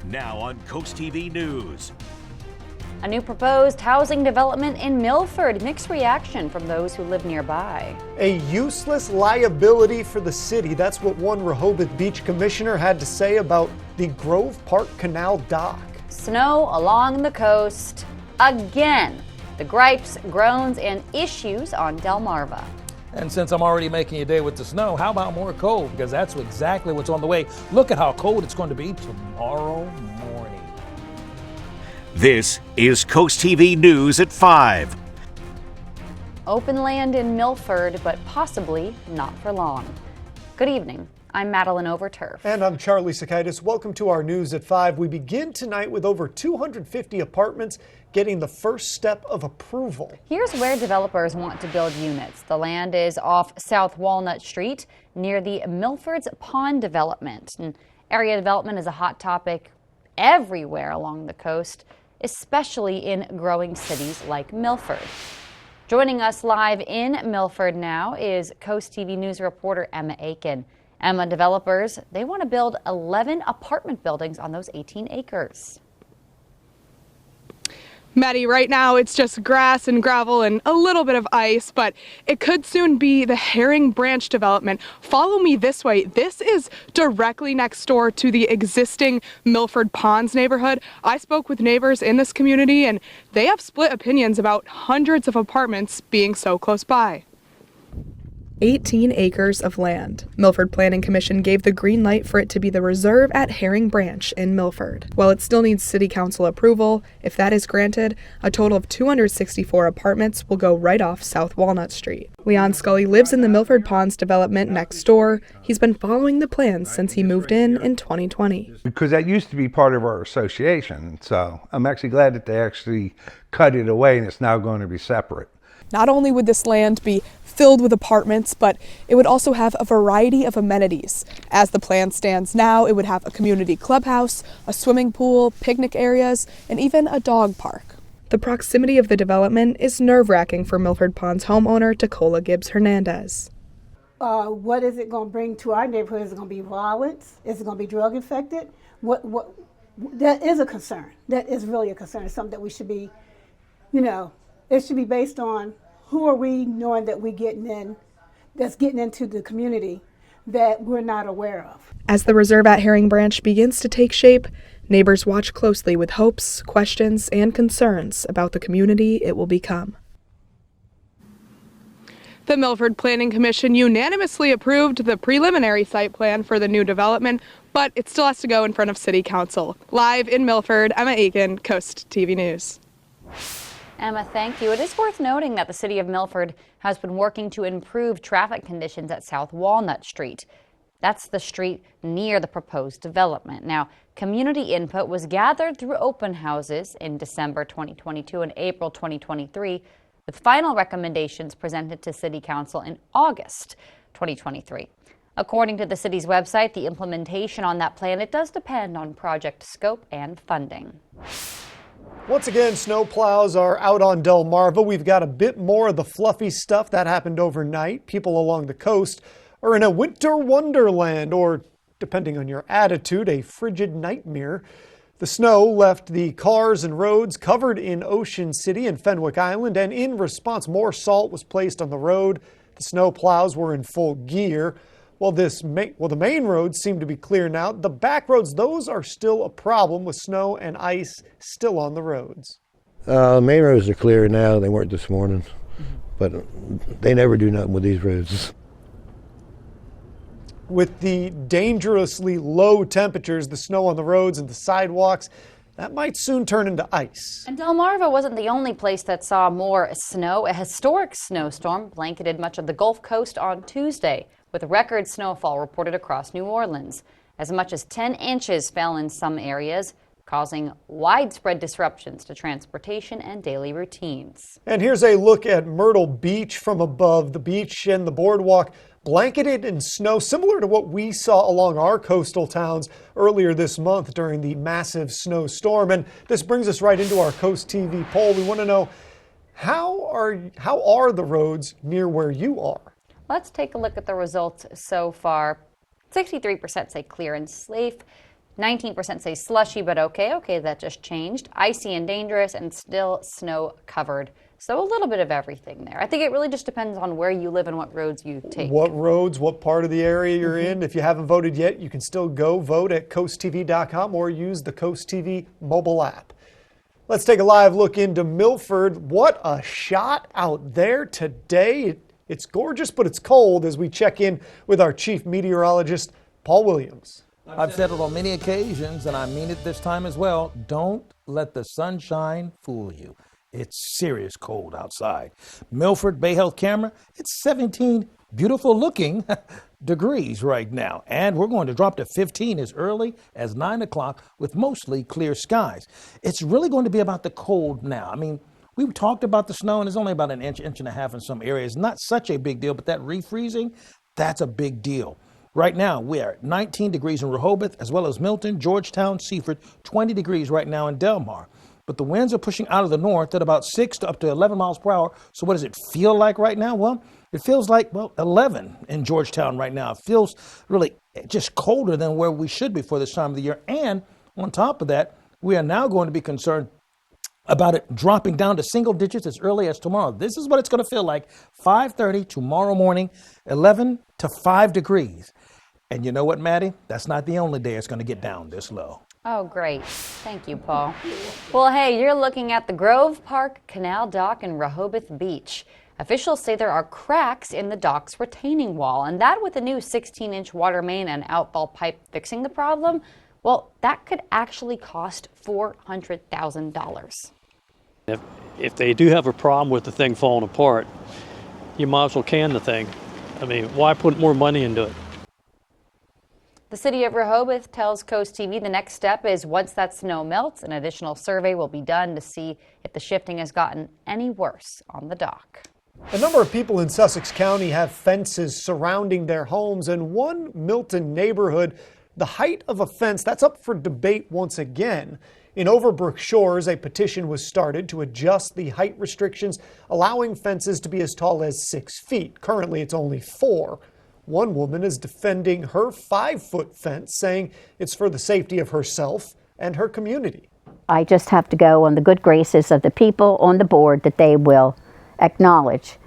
Now on CoastTV News. A new proposed housing development in Milford. Mixed reaction from those who live nearby. A useless liability for the city. That's what one Rehoboth Beach commissioner had to say about the Grove Park Canal dock. Snow along the coast again. The gripes, groans, and issues on Delmarva. And since I'm already making a day with the snow, how about more cold? Because that's exactly what's on the way. Look at how cold it's going to be tomorrow morning. This is CoastTV News at 5. Open land in Milford, but possibly not for long. Good evening. I'm Madeline Overturf. And I'm Charlie Sakaitis. Welcome to our News at 5. We begin tonight with over 250 apartments getting the first step of approval. Here's where developers want to build units. The land is off South Walnut Street near the Milford's Pond development. And area development is a hot topic everywhere along the coast, especially in growing cities like Milford. Joining us live in Milford now is CoastTV News reporter Emma Aiken. Emma, developers, they want to build 11 apartment buildings on those 18 acres. Maddie, right now it's just grass and gravel and a little bit of ice, but it could soon be the Herring Branch development. Follow me this way. This is directly next door to the existing Milford Ponds neighborhood. I spoke with neighbors in this community and they have split opinions about hundreds of apartments being so close by. 18 acres of land. Milford Planning Commission gave the green light for it to be the reserve at Herring Branch in Milford. While it still needs city council approval, if that is granted, a total of 264 apartments will go right off South Walnut Street. Leon Scully lives in the Milford Ponds development next door. He's been following the plans since he moved in 2020. Because that used to be part of our association, so I'm actually glad that they actually cut it away and it's now going to be separate. Not only would this land be filled with apartments, but it would also have a variety of amenities. As the plan stands now, it would have a community clubhouse, a swimming pool, picnic areas, and even a dog park. The proximity of the development is nerve-wracking for Milford Ponds homeowner Tacola Gibbs Hernandez. What is it going to bring to our neighborhood? Is it going to be violence? Is it going to be drug infected? That is a concern. That is really a concern. It's something that we should be, it should be based on who are we knowing that we're getting in, that's getting into the community that we're not aware of. As the reserve at Herring Branch begins to take shape, neighbors watch closely with hopes, questions, and concerns about the community it will become. The Milford Planning Commission unanimously approved the preliminary site plan for the new development, but it still has to go in front of City Council. Live in Milford, Emma Aiken, Coast TV News. Emma, thank you. It is worth noting that the city of Milford has been working to improve traffic conditions at South Walnut Street. That's the street near the proposed development. Now, community input was gathered through open houses in December 2022 and April 2023, with final recommendations presented to City Council in August 2023. According to the city's website, the implementation on that plan, it does depend on project scope and funding. Once again, snow plows are out on Delmarva. We've got a bit more of the fluffy stuff that happened overnight. People along the coast are in a winter wonderland, or depending on your attitude, a frigid nightmare. The snow left the cars and roads covered in Ocean City and Fenwick Island, and in response, more salt was placed on the road. The snow plows were in full gear. Well, the main roads seem to be clear now. The back roads, those are still a problem with snow and ice still on the roads. Main roads are clear now. They weren't this morning, but they never do nothing with these roads. With the dangerously low temperatures, the snow on the roads and the sidewalks, that might soon turn into ice. And Delmarva wasn't the only place that saw more snow. A historic snowstorm blanketed much of the Gulf Coast on Tuesday, with record snowfall reported across New Orleans. As much as 10 inches fell in some areas, causing widespread disruptions to transportation and daily routines. And here's a look at Myrtle Beach from above. The beach and the boardwalk blanketed in snow, similar to what we saw along our coastal towns earlier this month during the massive snowstorm. And this brings us right into our Coast TV poll. We want to know, how are the roads near where you are? Let's take a look at the results so far. 63% say clear and safe. 19% say slushy, but okay, that just changed. Icy and dangerous, and still snow covered. So a little bit of everything there. I think it really just depends on where you live and what roads you take. What roads, what part of the area you're in. If you haven't voted yet, you can still go vote at coasttv.com or use the Coast TV mobile app. Let's take a live look into Milford. What a shot out there today. It's gorgeous, but it's cold as we check in with our chief meteorologist, Paul Williams. I've said it on many occasions, and I mean it this time as well. Don't let the sunshine fool you. It's serious cold outside. Milford Bay Health camera, it's 17 beautiful looking degrees right now. And we're going to drop to 15 as early as 9 o'clock with mostly clear skies. It's really going to be about the cold now. I mean, we talked about the snow, and it's only about an inch and a half in some areas. Not such a big deal, but that refreezing, that's a big deal. Right now, we are at 19 degrees in Rehoboth, as well as Milton, Georgetown, Seaford, 20 degrees right now in Delmar. But the winds are pushing out of the north at about 6 to up to 11 miles per hour. So what does it feel like right now? Well, it feels like, 11 in Georgetown right now. It feels really just colder than where we should be for this time of the year. And on top of that, we are now going to be concerned about it dropping down to single digits as early as tomorrow. This is what it's going to feel like. 5:30 tomorrow morning, 11 to 5 degrees. And you know what, Maddie? That's not the only day it's going to get down this low. Oh, great. Thank you, Paul. Well, hey, you're looking at the Grove Park Canal Dock in Rehoboth Beach. Officials say there are cracks in the dock's retaining wall, and that with a new 16-inch water main and outfall pipe fixing the problem, well, that could actually cost $400,000. If they do have a problem with the thing falling apart, you might as well can the thing. I mean, why put more money into it? The city of Rehoboth tells Coast TV the next step is once that snow melts, an additional survey will be done to see if the shifting has gotten any worse on the dock. A number of people in Sussex County have fences surrounding their homes. In one Milton neighborhood, the height of a fence, that's up for debate once again. In Overbrook Shores, a petition was started to adjust the height restrictions, allowing fences to be as tall as 6 feet. Currently, it's only 4. One woman is defending her 5-foot fence, saying it's for the safety of herself and her community. I just have to go on the good graces of the people on the board that they will acknowledge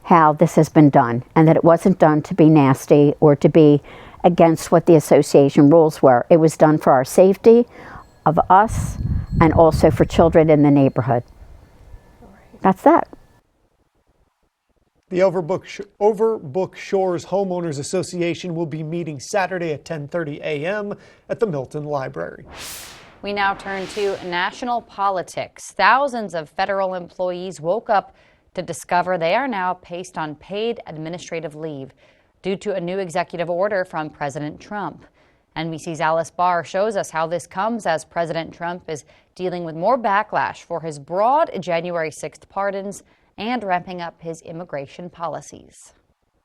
how this has been done and that it wasn't done to be nasty or to be against what the association rules were. It was done for our safety of us and also for children in the neighborhood. That's that. The Overbrook Shores Homeowners Association will be meeting Saturday at 10:30 a.m. at the Milton Library. We now turn to national politics. Thousands of federal employees woke up to discover they are now placed on paid administrative leave due to a new executive order from President Trump. NBC's Alice Barr shows us how this comes as President Trump is dealing with more backlash for his broad January 6th pardons and ramping up his immigration policies.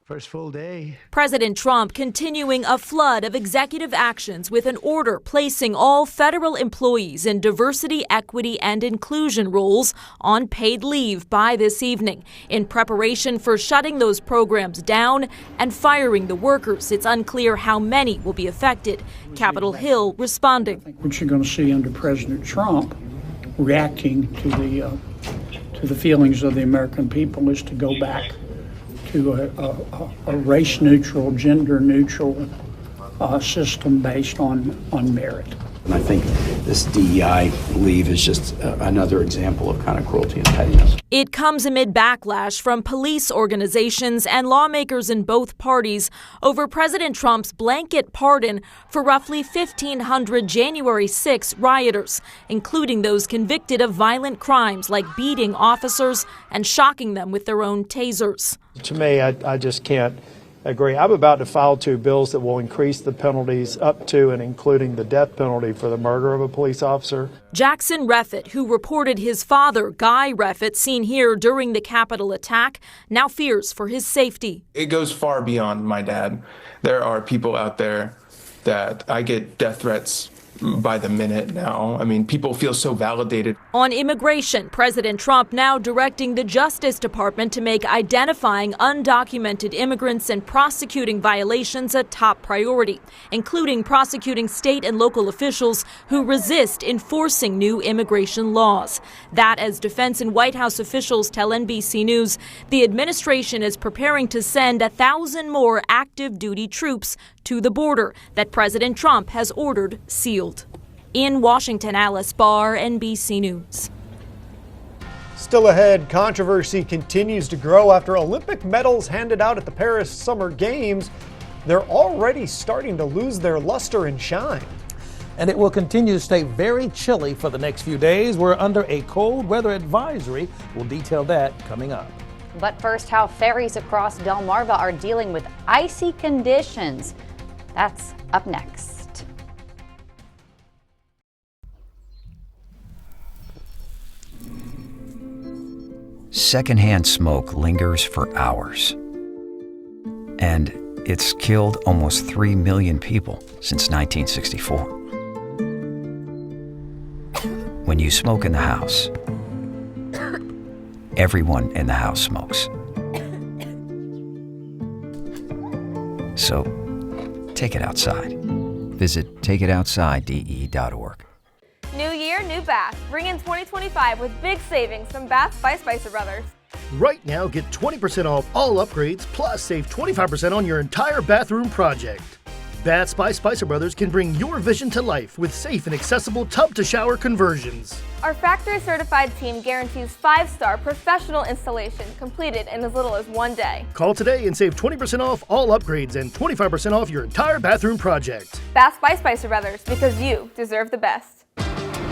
First full day. President Trump continuing a flood of executive actions with an order placing all federal employees in diversity, equity, and inclusion roles on paid leave by this evening in preparation for shutting those programs down and firing the workers. It's unclear how many will be affected. Capitol Hill responding. I think what you're going to see under President Trump reacting to the feelings of the American people is to go back to a race-neutral, gender-neutral system based on merit. And I think this DEI leave is just another example of kind of cruelty and pettiness. It comes amid backlash from police organizations and lawmakers in both parties over President Trump's blanket pardon for roughly 1,500 January 6 rioters, including those convicted of violent crimes like beating officers and shocking them with their own tasers. To me, I just can't agree. I'm about to file 2 bills that will increase the penalties up to and including the death penalty for the murder of a police officer. Jackson Reffitt, who reported his father, Guy Reffitt, seen here during the Capitol attack, now fears for his safety. It goes far beyond my dad. There are people out there that I get death threats by the minute now. I mean, people feel so validated. On immigration, President Trump now directing the Justice Department to make identifying undocumented immigrants and prosecuting violations a top priority, including prosecuting state and local officials who resist enforcing new immigration laws. That, as defense and White House officials tell NBC News, the administration is preparing to send 1,000 more active duty troops to the border that President Trump has ordered sealed. In Washington, Alice Barr, NBC News. Still ahead, controversy continues to grow after Olympic medals handed out at the Paris Summer Games. They're already starting to lose their luster and shine. And it will continue to stay very chilly for the next few days. We're under a cold weather advisory. We'll detail that coming up. But first, how ferries across Delmarva are dealing with icy conditions. That's up next. Secondhand smoke lingers for hours. And it's killed almost 3 million people since 1964. When you smoke in the house, everyone in the house smokes. So, take it outside. Visit takeitoutside.de.org. New year, new bath. Bring in 2025 with big savings from Bath by Spicer Brothers. Right now, get 20% off all upgrades, plus save 25% on your entire bathroom project. Baths by Spicer Brothers can bring your vision to life with safe and accessible tub-to-shower conversions. Our factory-certified team guarantees 5-star professional installation completed in as little as 1 day. Call today and save 20% off all upgrades and 25% off your entire bathroom project. Bath by Spicer Brothers, because you deserve the best.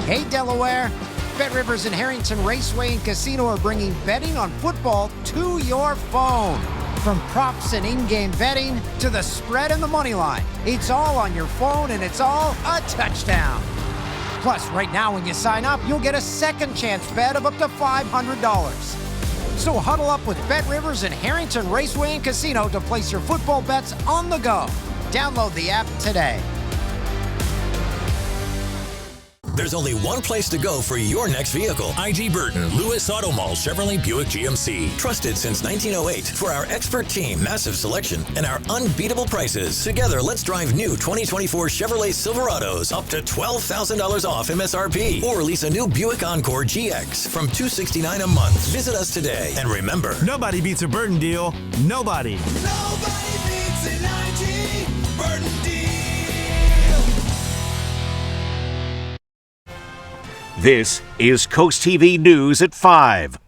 Hey Delaware, Bet Rivers and Harrington Raceway and Casino are bringing betting on football to your phone. From props and in-game betting to the spread and the money line, it's all on your phone and it's all a touchdown. Plus, right now when you sign up, you'll get a second chance bet of up to $500. So huddle up with Bet Rivers and Harrington Raceway and Casino to place your football bets on the go. Download the app today. There's only one place to go for your next vehicle. IG Burton, Lewis Auto Mall, Chevrolet Buick GMC. Trusted since 1908 for our expert team, massive selection, and our unbeatable prices. Together, let's drive new 2024 Chevrolet Silverados up to $12,000 off MSRP. Or lease a new Buick Encore GX from $269 a month. Visit us today. And remember, nobody beats a Burton deal. Nobody. Nobody beats an IG Burton deal. This is Coast TV News at 5.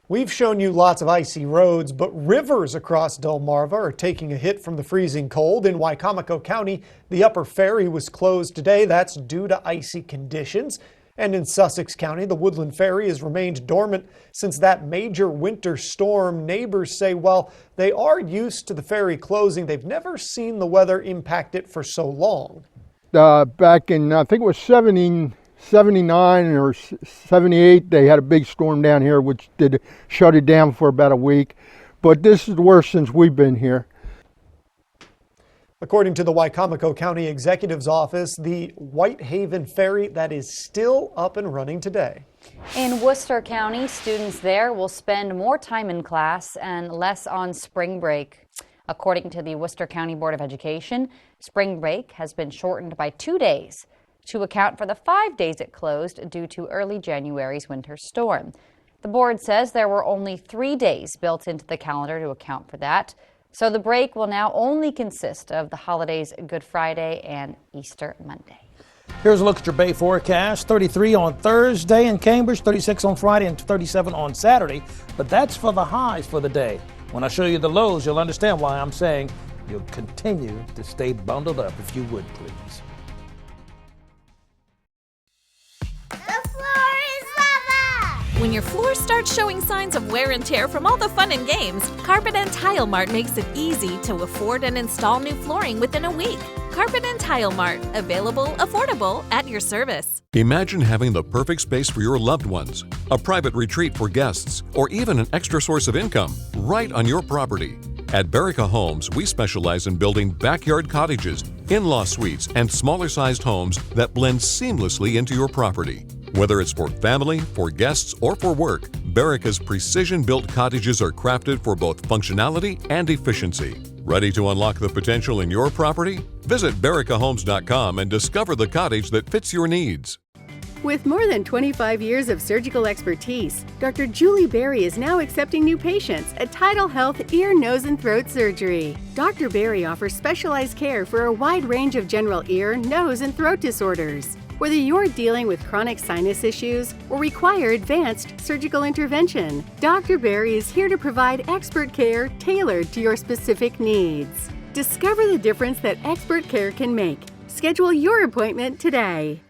We've shown you lots of icy roads, but rivers across Delmarva are taking a hit from the freezing cold. In Wicomico County, the upper ferry was closed today. That's due to icy conditions. And in Sussex County, the Woodland Ferry has remained dormant since that major winter storm. Neighbors say while they are used to the ferry closing, they've never seen the weather impact it for so long. Back in, I think it was 79 or 78, they had a big storm down here which did shut it down for about a week. But this is the worst since we've been here. According to the Wicomico County Executive's Office, the Whitehaven Ferry that is still up and running today. In Worcester County, students there will spend more time in class and less on spring break. According to the Worcester County Board of Education, spring break has been shortened by 2 days to account for the 5 days it closed due to early January's winter storm. The board says there were only 3 days built into the calendar to account for that, so the break will now only consist of the holidays Good Friday and Easter Monday. Here's a look at your Bay forecast. 33 on Thursday in Cambridge, 36 on Friday, and 37 on Saturday. But that's for the highs for the day. When I show you the lows, you'll understand why I'm saying you'll continue to stay bundled up, if you would, please. When your floor starts showing signs of wear and tear from all the fun and games, Carpet and Tile Mart makes it easy to afford and install new flooring within a week. Carpet and Tile Mart, available, affordable, at your service. Imagine having the perfect space for your loved ones, a private retreat for guests, or even an extra source of income right on your property. At Berica Homes, we specialize in building backyard cottages, in-law suites, and smaller-sized homes that blend seamlessly into your property. Whether it's for family, for guests, or for work, Berica's precision-built cottages are crafted for both functionality and efficiency. Ready to unlock the potential in your property? Visit bericahomes.com and discover the cottage that fits your needs. With more than 25 years of surgical expertise, Dr. Julie Berry is now accepting new patients at Tidal Health Ear, Nose, and Throat Surgery. Dr. Berry offers specialized care for a wide range of general ear, nose, and throat disorders. Whether you're dealing with chronic sinus issues or require advanced surgical intervention, Dr. Berry is here to provide expert care tailored to your specific needs. Discover the difference that expert care can make. Schedule your appointment today.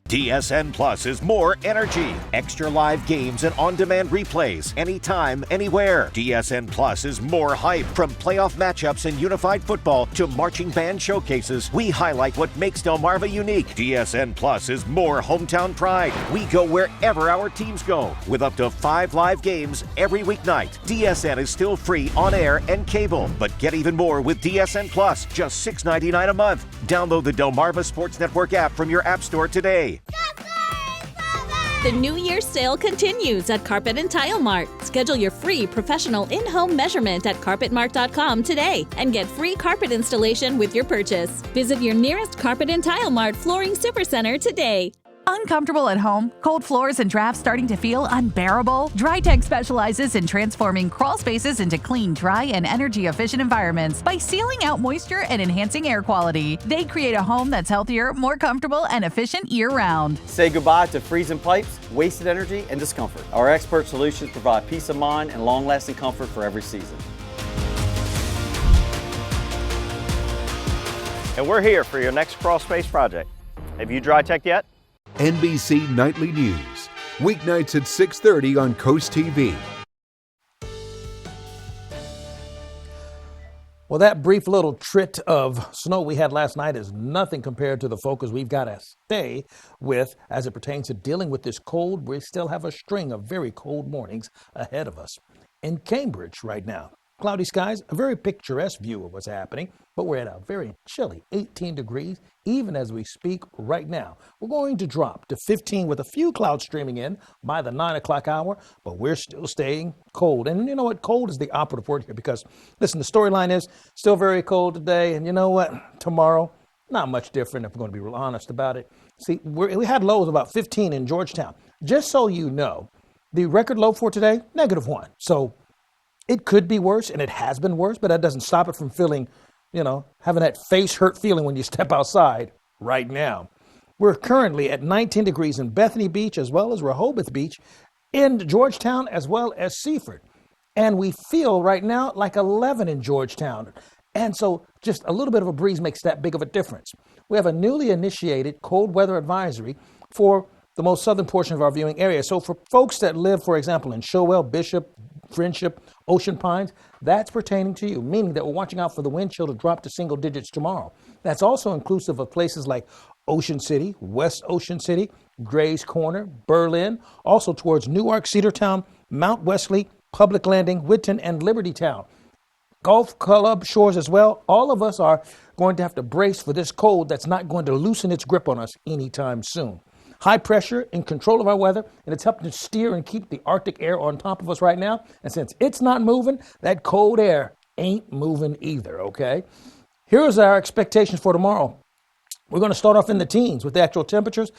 DSN Plus is more energy, extra live games and on-demand replays, anytime, anywhere. DSN Plus is more hype. From playoff matchups in unified football to marching band showcases, we highlight what makes Delmarva unique. DSN Plus is more hometown pride. We go wherever our teams go, with up to 5 live games every weeknight. DSN is still free on air and cable, but get even more with DSN Plus, just $6.99 a month. Download the Delmarva Sports Network app from your app store today. The New Year's sale continues at Carpet and Tile Mart. Schedule your free professional in-home measurement at carpetmart.com today and get free carpet installation with your purchase. Visit your nearest Carpet and Tile Mart Flooring Supercenter today. Uncomfortable at home? Cold floors and drafts starting to feel unbearable? DryTech specializes in transforming crawl spaces into clean, dry, and energy-efficient environments by sealing out moisture and enhancing air quality. They create a home that's healthier, more comfortable, and efficient year-round. Say goodbye to freezing pipes, wasted energy, and discomfort. Our expert solutions provide peace of mind and long-lasting comfort for every season. And we're here for your next crawl space project. Have you DryTech yet? NBC Nightly News, weeknights at 6:30 on CoastTV. Well, that brief little trit of snow we had last night is nothing compared to the focus we've got to stay with as it pertains to dealing with this cold. We still have a string of very cold mornings ahead of us. In Cambridge right now, cloudy skies, a very picturesque view of what's happening, but we're at a very chilly 18 degrees even as we speak right now. We're going to drop to 15 with a few clouds streaming in by the 9 o'clock hour, but we're still staying cold. And you know what? Cold is the operative word here because, listen, the storyline is still very cold today. And you know what? Tomorrow, not much different if we're going to be real honest about it. See, we had lows about 15 in Georgetown. Just so you know, the record low for today, -1. So it could be worse, and it has been worse, but that doesn't stop it from feeling, having that face hurt feeling when you step outside right now. We're currently at 19 degrees in Bethany Beach as well as Rehoboth Beach in Georgetown as well as Seaford. And we feel right now like 11 in Georgetown. And so just a little bit of a breeze makes that big of a difference. We have a newly initiated cold weather advisory for the most southern portion of our viewing area. So for folks that live, for example, in Showell, Bishop, Friendship, Ocean Pines, that's pertaining to you, meaning that we're watching out for the wind chill to drop to single digits tomorrow. That's also inclusive of places like Ocean City, West Ocean City, Gray's Corner, Berlin, also towards Newark, Cedartown, Mount Wesley, Public Landing, Whitton, and Liberty Town. Gulf Club shores as well. All of us are going to have to brace for this cold that's not going to loosen its grip on us anytime soon. High pressure in control of our weather, and it's helping to steer and keep the Arctic air on top of us right now. And since it's not moving, that cold air ain't moving either, okay? Here's our expectations for tomorrow. We're going to start off in the teens with the actual temperatures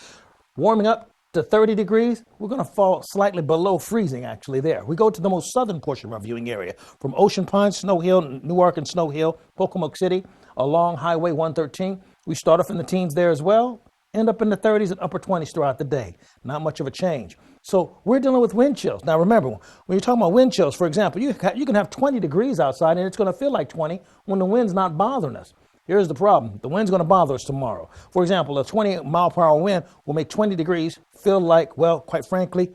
warming up to 30 degrees. We're going to fall slightly below freezing actually there. We go to the most southern portion of our viewing area from Ocean Pines, Snow Hill, Newark and Snow Hill, Pocomoke City, along Highway 113. We start off in the teens there as well. End up in the 30s and upper 20s throughout the day. Not much of a change. So we're dealing with wind chills. Now remember, when you're talking about wind chills, for example, you can have 20 degrees outside and it's going to feel like 20 when the wind's not bothering us. Here's the problem. The wind's going to bother us tomorrow. For example, a 20-mile-per-hour wind will make 20 degrees feel like, well, quite frankly,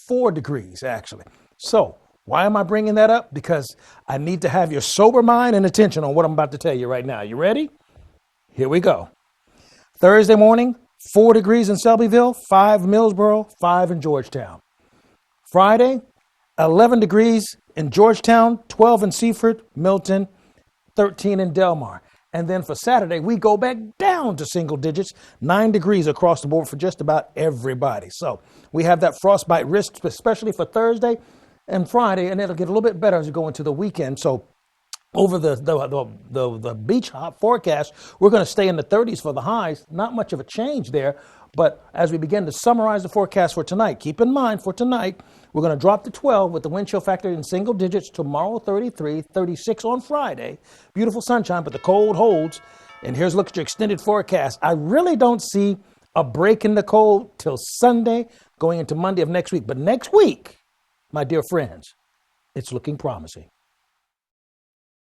4 degrees actually. So why am I bringing that up? Because I need to have your sober mind and attention on what I'm about to tell you right now. You ready? Here we go. Thursday morning, 4 degrees in Selbyville, 5 in Millsboro, 5 in Georgetown. Friday, 11 degrees in Georgetown, 12 in Seaford, Milton, 13 in Delmar. And then for Saturday, we go back down to single digits, 9 degrees across the board for just about everybody. So we have that frostbite risk, especially for Thursday and Friday, and it'll get a little bit better as we go into the weekend. So over the beach hop forecast, we're going to stay in the 30s for the highs. Not much of a change there. But as we begin to summarize the forecast for tonight, keep in mind for tonight, we're going to drop to 12 with the wind chill factor in single digits. Tomorrow, 33, 36 on Friday. Beautiful sunshine, but the cold holds. And here's a look at your extended forecast. I really don't see a break in the cold till Sunday, going into Monday of next week. But next week, my dear friends, it's looking promising.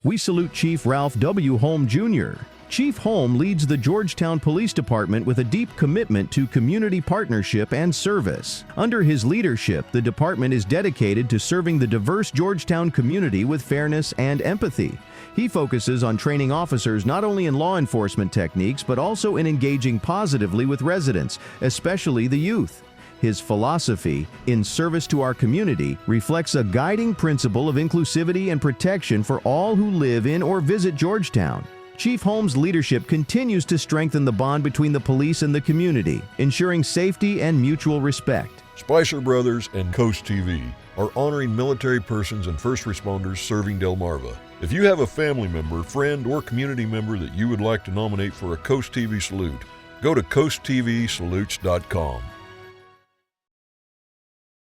We salute Chief Ralph W. Holm Jr. Chief Holm leads the Georgetown Police Department with a deep commitment to community partnership and service. Under his leadership, the department is dedicated to serving the diverse Georgetown community with fairness and empathy. He focuses on training officers not only in law enforcement techniques, but also in engaging positively with residents, especially the youth. His philosophy, in service to our community, reflects a guiding principle of inclusivity and protection for all who live in or visit Georgetown. Chief Holm's leadership continues to strengthen the bond between the police and the community, ensuring safety and mutual respect. Spicer Brothers and CoastTV are honoring military persons and first responders serving Delmarva. If you have a family member, friend, or community member that you would like to nominate for a CoastTV salute, go to coasttvsalutes.com.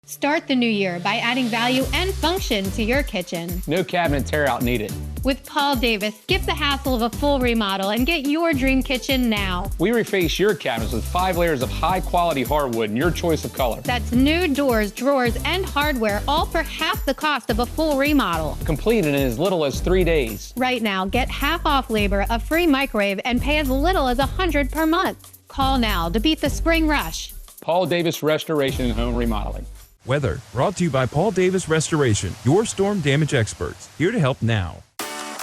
Start the new year by adding value and function to your kitchen. No cabinet tear-out needed. With Paul Davis, skip the hassle of a full remodel and get your dream kitchen now. We reface your cabinets with 5 layers of high-quality hardwood in your choice of color. That's new doors, drawers, and hardware, all for half the cost of a full remodel. Completed in as little as 3 days. Right now, get half off labor, a free microwave, and pay as little as $100 per month. Call now to beat the spring rush. Paul Davis Restoration and Home Remodeling. Weather brought to you by Paul Davis Restoration, your storm damage experts, here to help now.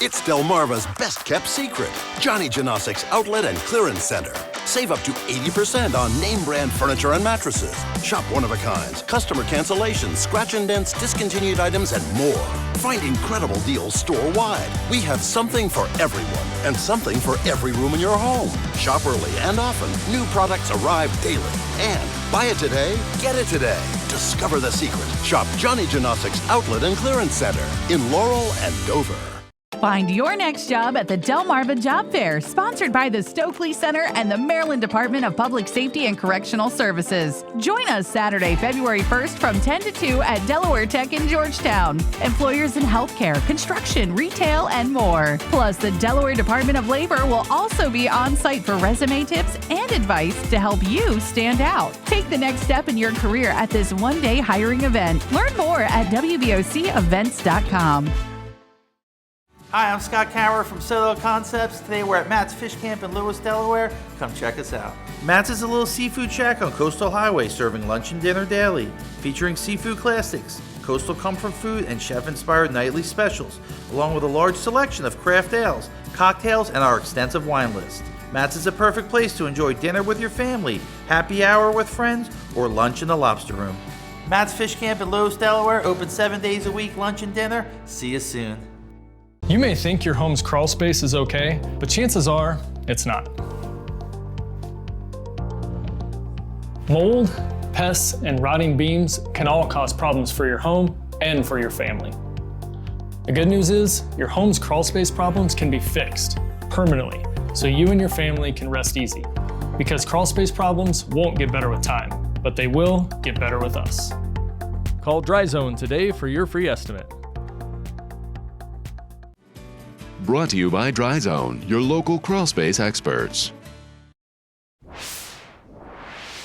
It's Delmarva's best-kept secret, Johnny Janosic's Outlet and Clearance Center. Save up to 80% on name-brand furniture and mattresses. Shop one-of-a-kinds, customer cancellations, scratch and dents, discontinued items, and more. Find incredible deals store-wide. We have something for everyone and something for every room in your home. Shop early and often. New products arrive daily. And buy it today, get it today. Discover the secret. Shop Johnny Janosic's Outlet and Clearance Center in Laurel and Dover. Find your next job at the Delmarva Job Fair, sponsored by the Stokely Center and the Maryland Department of Public Safety and Correctional Services. Join us Saturday, February 1st from 10 to 2 at Delaware Tech in Georgetown. Employers in healthcare, construction, retail, and more. Plus, the Delaware Department of Labor will also be on site for resume tips and advice to help you stand out. Take the next step in your career at this one-day hiring event. Learn more at WBOCevents.com. Hi, I'm Scott Cower from Solo Concepts. Today we're at Matt's Fish Camp in Lewis, Delaware. Come check us out. Matt's is a little seafood shack on Coastal Highway, serving lunch and dinner daily, featuring seafood classics, coastal comfort food, and chef-inspired nightly specials, along with a large selection of craft ales, cocktails, and our extensive wine list. Matt's is a perfect place to enjoy dinner with your family, happy hour with friends, or lunch in the lobster room. Matt's Fish Camp in Lewis, Delaware, open 7 days a week, lunch and dinner. See you soon. You may think your home's crawl space is okay, but chances are it's not. Mold, pests, and rotting beams can all cause problems for your home and for your family. The good news is your home's crawl space problems can be fixed permanently, so you and your family can rest easy. Because crawl space problems won't get better with time, but they will get better with us. Call Dry Zone today for your free estimate. Brought to you by Dry Zone, your local crawlspace experts.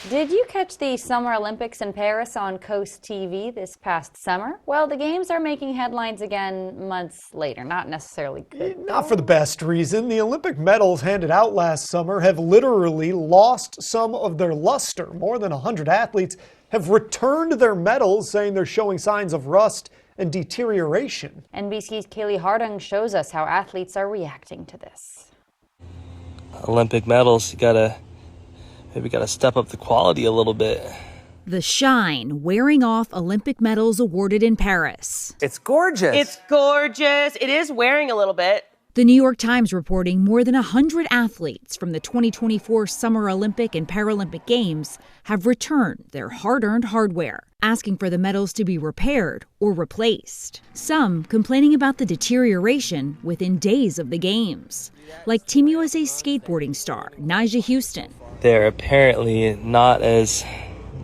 Did you catch the Summer Olympics in Paris on Coast TV this past summer? Well, the games are making headlines again months later. Not necessarily good. Not for the best reason. The Olympic medals handed out last summer have literally lost some of their luster. More than 100 athletes have returned their medals, saying they're showing signs of rust and deterioration. NBC's Kaylee Harding shows us how athletes are reacting to this. Olympic medals, you gotta step up the quality a little bit. The shine wearing off Olympic medals awarded in Paris. It's gorgeous. It's gorgeous. It is wearing a little bit. The New York Times reporting more than 100 athletes from the 2024 Summer Olympic and Paralympic Games have returned their hard-earned hardware, asking for the medals to be repaired or replaced. Some complaining about the deterioration within days of the Games, like Team USA skateboarding star Nyjah Houston. They're apparently not as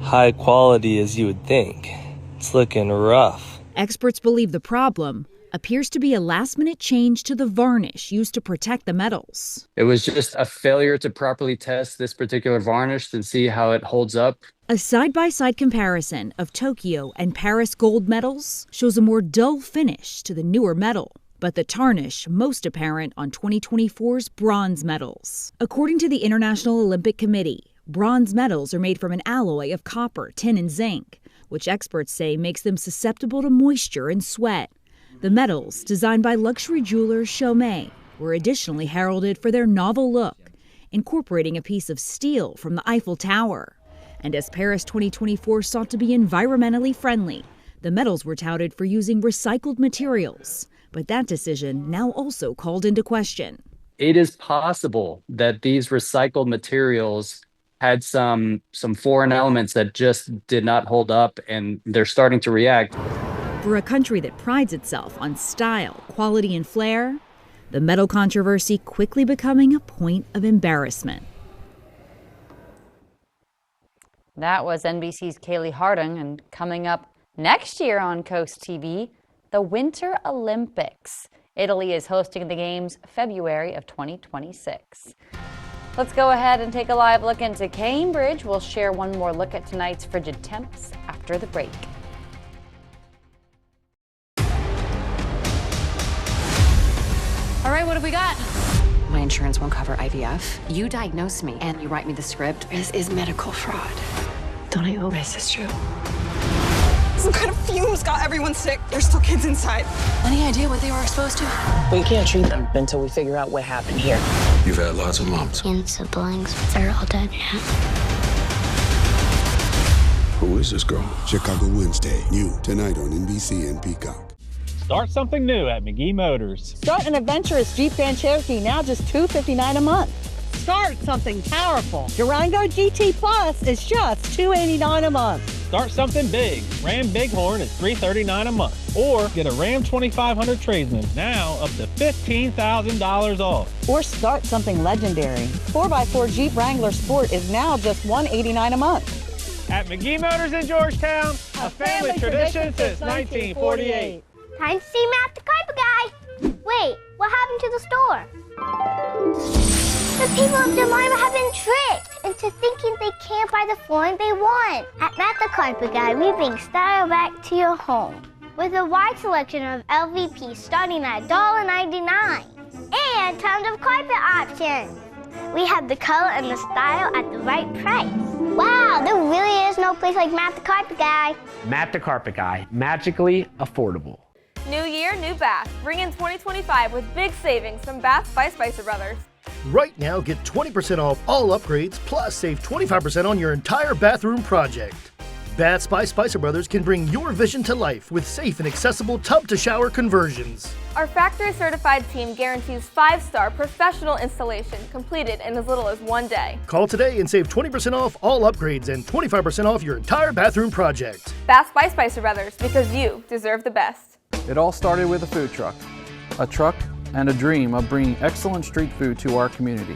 high quality as you would think. It's looking rough. Experts believe the problem appears to be a last-minute change to the varnish used to protect the medals. It was just a failure to properly test this particular varnish and see how it holds up. A side-by-side comparison of Tokyo and Paris gold medals shows a more dull finish to the newer medal, but the tarnish most apparent on 2024's bronze medals. According to the International Olympic Committee, bronze medals are made from an alloy of copper, tin, and zinc, which experts say makes them susceptible to moisture and sweat. The medals, designed by luxury jeweler Chaumet, were additionally heralded for their novel look, incorporating a piece of steel from the Eiffel Tower. And as Paris 2024 sought to be environmentally friendly, the medals were touted for using recycled materials. But that decision now also called into question. It is possible that these recycled materials had some foreign elements that just did not hold up, and they're starting to react. For a country that prides itself on style, quality, and flair, the medal controversy quickly becoming a point of embarrassment. That was NBC's Kaylee Harding, and coming up next year on Coast TV, the Winter Olympics. Italy is hosting the games February of 2026. Let's go ahead and take a live look into Cambridge. We'll share one more look at tonight's frigid temps after the break. All right, what have we got? My insurance won't cover IVF. You diagnose me and you write me the script. This is medical fraud. Don't I owe this is true? Some kind of fumes got everyone sick. There's still kids inside. Any idea what they were exposed to? We can't treat them until we figure out what happened here. You've had lots of moms. And siblings. They're all dead now. Who is this girl? Chicago Wednesday, new tonight on NBC and Peacock. Start something new at McGee Motors. Start an adventurous Jeep Grand Cherokee, now just $259 a month. Start something powerful. Durango GT Plus is just $289 a month. Start something big. Ram Bighorn is $339 a month. Or get a Ram 2500 Tradesman, now up to $15,000 off. Or start something legendary. 4x4 Jeep Wrangler Sport is now just $189 a month. At McGee Motors in Georgetown, a family tradition since 1948. Time to see Matt the Carpet Guy. Wait, what happened to the store? The people of Delmarva have been tricked into thinking they can't buy the flooring they want. At Matt the Carpet Guy, we bring style back to your home with a wide selection of LVP starting at $1.99 and tons of carpet options. We have the color and the style at the right price. Wow, there really is no place like Matt the Carpet Guy. Matt the Carpet Guy, magically affordable. New year, new bath. Bring in 2025 with big savings from Bath by Spicer Brothers. Right now, get 20% off all upgrades, plus save 25% on your entire bathroom project. Baths by Spicer Brothers can bring your vision to life with safe and accessible tub-to-shower conversions. Our factory-certified team guarantees 5-star professional installation completed in as little as 1 day. Call today and save 20% off all upgrades and 25% off your entire bathroom project. Baths by Spicer Brothers, because you deserve the best. It all started with a food truck. A truck and a dream of bringing excellent street food to our community.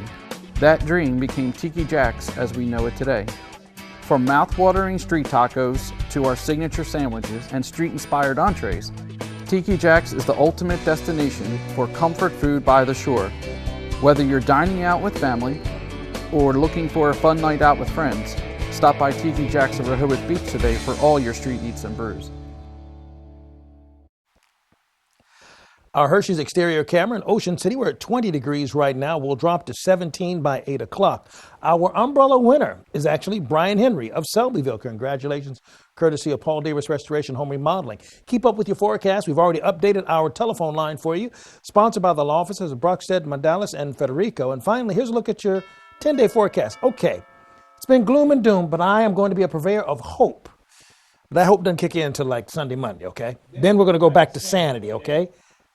That dream became Tiki Jack's as we know it today. From mouth-watering street tacos to our signature sandwiches and street-inspired entrees, Tiki Jack's is the ultimate destination for comfort food by the shore. Whether you're dining out with family or looking for a fun night out with friends, stop by Tiki Jack's of Rehoboth Beach today for all your street eats and brews. Our Hershey's exterior camera in Ocean City, we're at 20 degrees right now. We'll drop to 17 by 8 o'clock. Our umbrella winner is actually Brian Henry of Selbyville. Congratulations, courtesy of Paul Davis Restoration Home Remodeling. Keep up with your forecast. We've already updated our telephone line for you. Sponsored by the law offices of Brockstead, Mandalis, and Federico. And finally, here's a look at your 10-day forecast. Okay, It's been gloom and doom, but I am going to be a purveyor of hope. That hope doesn't kick in until like Sunday, Monday, okay? Then we're going to go back to sanity, okay?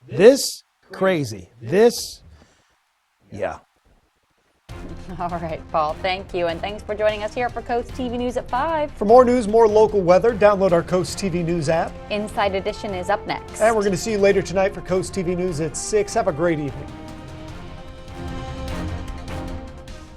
This, crazy. This, yeah. All right, Paul, thank you. And thanks for joining us here for Coast TV News at 5. For more news, more local weather, download our Coast TV News app. Inside Edition is up next. And we're going to see you later tonight for Coast TV News at 6. Have a great evening.